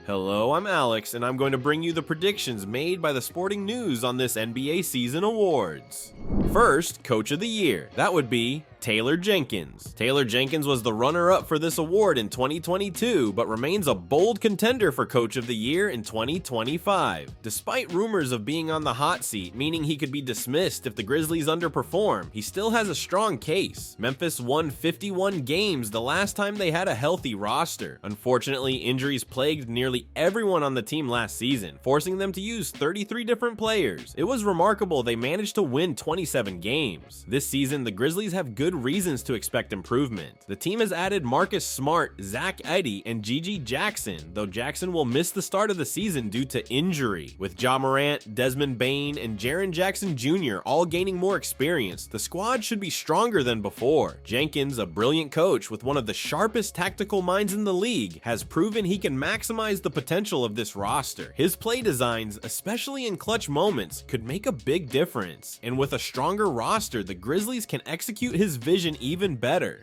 Hello, I'm Alex, and I'm going to bring you the predictions made by the Sporting News on this NBA season awards. First, Coach of the Year. That would be Taylor Jenkins. Taylor Jenkins was the runner-up for this award in 2022, but remains a bold contender for Coach of the Year in 2025. Despite rumors of being on the hot seat, meaning he could be dismissed if the Grizzlies underperform, he still has a strong case. Memphis won 51 games the last time they had a healthy roster. Unfortunately, injuries plagued nearly everyone on the team last season, forcing them to use 33 different players. It was remarkable they managed to win 27 games. This season, the Grizzlies have good reasons to expect improvement. The team has added Marcus Smart, Zach Edey, and Gigi Jackson, though Jackson will miss the start of the season due to injury. With Ja Morant, Desmond Bane, and Jaren Jackson Jr. all gaining more experience, the squad should be stronger than before. Jenkins, a brilliant coach with one of the sharpest tactical minds in the league, has proven he can maximize the potential of this roster. His play designs, especially in clutch moments, could make a big difference. And with a stronger roster, the Grizzlies can execute his vision even better.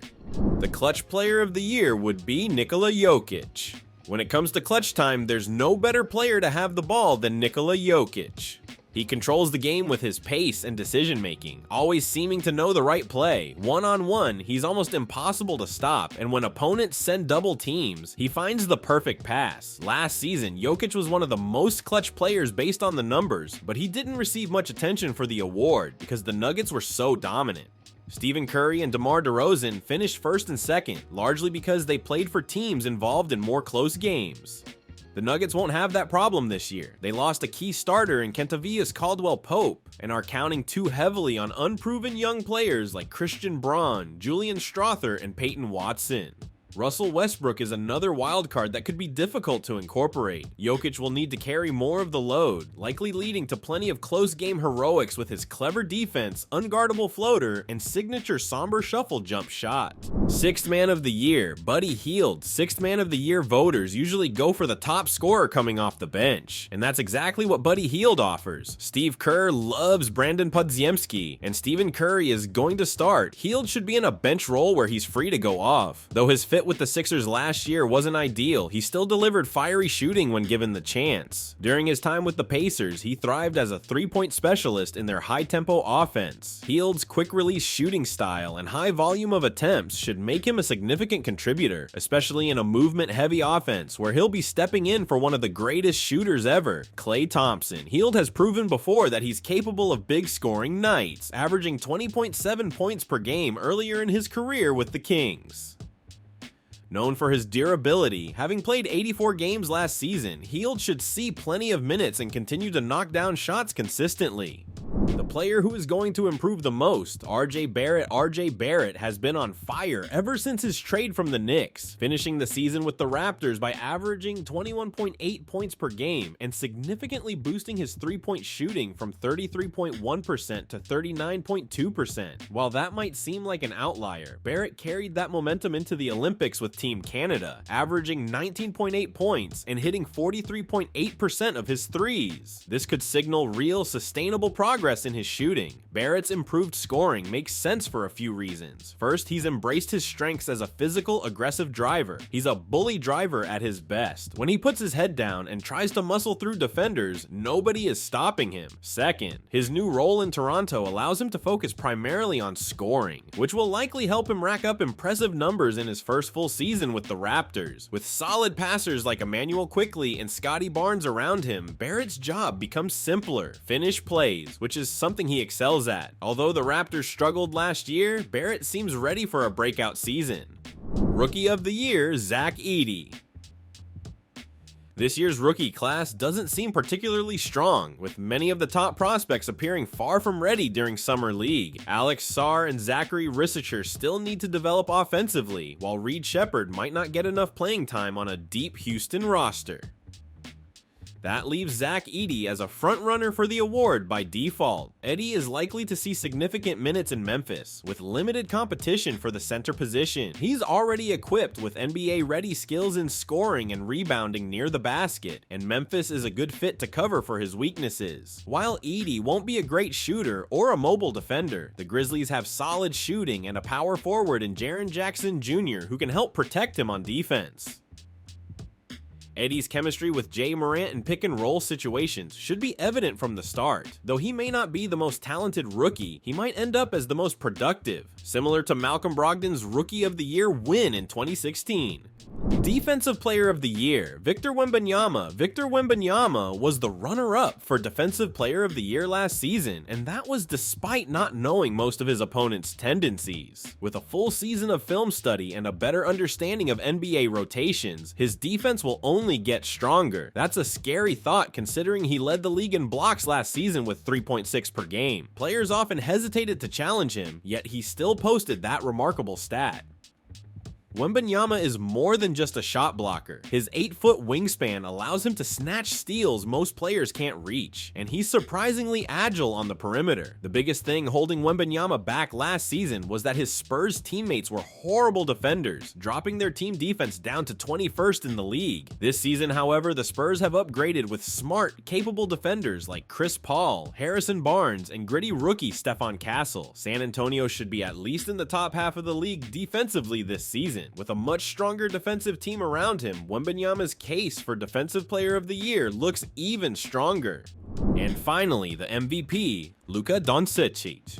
The clutch player of the year would be Nikola Jokic. When it comes to clutch time, there's no better player to have the ball than Nikola Jokic. He controls the game with his pace and decision-making, always seeming to know the right play. One-on-one, he's almost impossible to stop, and when opponents send double teams, he finds the perfect pass. Last season, Jokic was one of the most clutch players based on the numbers, but he didn't receive much attention for the award because the Nuggets were so dominant. Stephen Curry and DeMar DeRozan finished first and second, largely because they played for teams involved in more close games. The Nuggets won't have that problem this year. They lost a key starter in Kentavious Caldwell-Pope and are counting too heavily on unproven young players like Christian Braun, Julian Strawther, and Peyton Watson. Russell Westbrook is another wildcard that could be difficult to incorporate. Jokic will need to carry more of the load, likely leading to plenty of close game heroics with his clever defense, unguardable floater, and signature somber shuffle jump shot. Sixth man of the year, Buddy Hield. Sixth man of the year voters usually go for the top scorer coming off the bench, and that's exactly what Buddy Hield offers. Steve Kerr loves Brandon Podziemski, and Stephen Curry is going to start. Hield should be in a bench role where he's free to go off. Though his fit with the Sixers last year wasn't ideal, he still delivered fiery shooting when given the chance. During his time with the Pacers, he thrived as a three-point specialist in their high-tempo offense. Hield's quick-release shooting style and high volume of attempts should make him a significant contributor, especially in a movement-heavy offense where he'll be stepping in for one of the greatest shooters ever, Klay Thompson. Hield has proven before that he's capable of big scoring nights, averaging 20.7 points per game earlier in his career with the Kings. Known for his durability, having played 84 games last season, Hield should see plenty of minutes and continue to knock down shots consistently. The player who is going to improve the most, RJ Barrett has been on fire ever since his trade from the Knicks, finishing the season with the Raptors by averaging 21.8 points per game and significantly boosting his three-point shooting from 33.1% to 39.2%. While that might seem like an outlier, Barrett carried that momentum into the Olympics with Team Canada, averaging 19.8 points and hitting 43.8% of his threes. This could signal real, sustainable progress in his shooting. Barrett's improved scoring makes sense for a few reasons. First, he's embraced his strengths as a physical, aggressive driver. He's a bully driver at his best. When he puts his head down and tries to muscle through defenders, nobody is stopping him. Second, his new role in Toronto allows him to focus primarily on scoring, which will likely help him rack up impressive numbers in his first full season with the Raptors. With solid passers like Emmanuel Quickley and Scotty Barnes around him, Barrett's job becomes simpler. Finish plays, which is something he excels at. Although the Raptors struggled last year, Barrett seems ready for a breakout season. Rookie of the Year, Zach Edey. This year's rookie class doesn't seem particularly strong, with many of the top prospects appearing far from ready during Summer League. Alex Sarr and Zachary Risacher still need to develop offensively, while Reed Shepherd might not get enough playing time on a deep Houston roster. That leaves Zach Edey as a frontrunner for the award by default. Edey is likely to see significant minutes in Memphis, with limited competition for the center position. He's already equipped with NBA-ready skills in scoring and rebounding near the basket, and Memphis is a good fit to cover for his weaknesses. While Edey won't be a great shooter or a mobile defender, the Grizzlies have solid shooting and a power forward in Jaren Jackson Jr. who can help protect him on defense. Eddie's chemistry with Jay Morant in pick-and-roll situations should be evident from the start. Though he may not be the most talented rookie, he might end up as the most productive, similar to Malcolm Brogdon's Rookie of the Year win in 2016. Defensive Player of the Year, Victor Wembanyama. Victor Wembanyama was the runner-up for Defensive Player of the Year last season, and that was despite not knowing most of his opponent's tendencies. With a full season of film study and a better understanding of NBA rotations, his defense will only get stronger. That's a scary thought considering he led the league in blocks last season with 3.6 per game. Players often hesitated to challenge him, yet he still posted that remarkable stat. Wembanyama is more than just a shot blocker. His 8-foot wingspan allows him to snatch steals most players can't reach, and he's surprisingly agile on the perimeter. The biggest thing holding Wembanyama back last season was that his Spurs teammates were horrible defenders, dropping their team defense down to 21st in the league. This season, however, the Spurs have upgraded with smart, capable defenders like Chris Paul, Harrison Barnes, and gritty rookie Stephon Castle. San Antonio should be at least in the top half of the league defensively this season. With a much stronger defensive team around him, Wembanyama's case for Defensive Player of the Year looks even stronger. And finally, the MVP, Luka Doncic.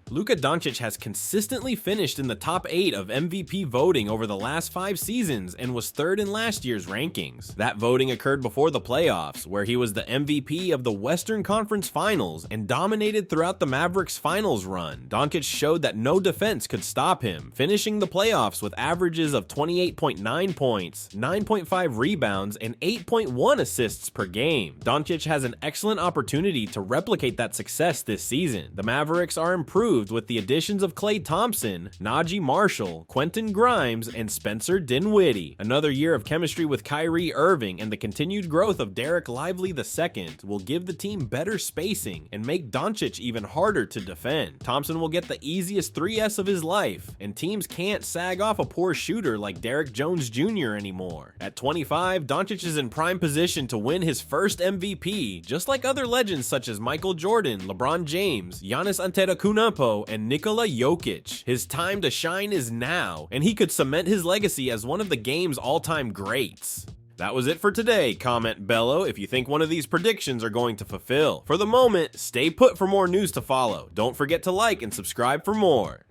Luka Doncic has consistently finished in the top 8 of MVP voting over the last 5 seasons and was 3rd in last year's rankings. That voting occurred before the playoffs, where he was the MVP of the Western Conference Finals and dominated throughout the Mavericks finals run. Doncic showed that no defense could stop him, finishing the playoffs with averages of 28.9 points, 9.5 rebounds, and 8.1 assists per game. Doncic has an excellent opportunity to replicate that success this season. The Mavericks are improved with the additions of Klay Thompson, Najee Marshall, Quentin Grimes, and Spencer Dinwiddie. Another year of chemistry with Kyrie Irving and the continued growth of Derek Lively II will give the team better spacing and make Doncic even harder to defend. Thompson will get the easiest 3S of his life, and teams can't sag off a poor shooter like Derek Jones Jr. anymore. At 25, Doncic is in prime position to win his first MVP, just like other legends such as Michael Jordan, LeBron James, Giannis Antetokounmpo, and Nikola Jokic. His time to shine is now, and he could cement his legacy as one of the game's all-time greats. That was it for today. Comment below if you think one of these predictions are going to fulfill. For the moment, stay put for more news to follow. Don't forget to like and subscribe for more.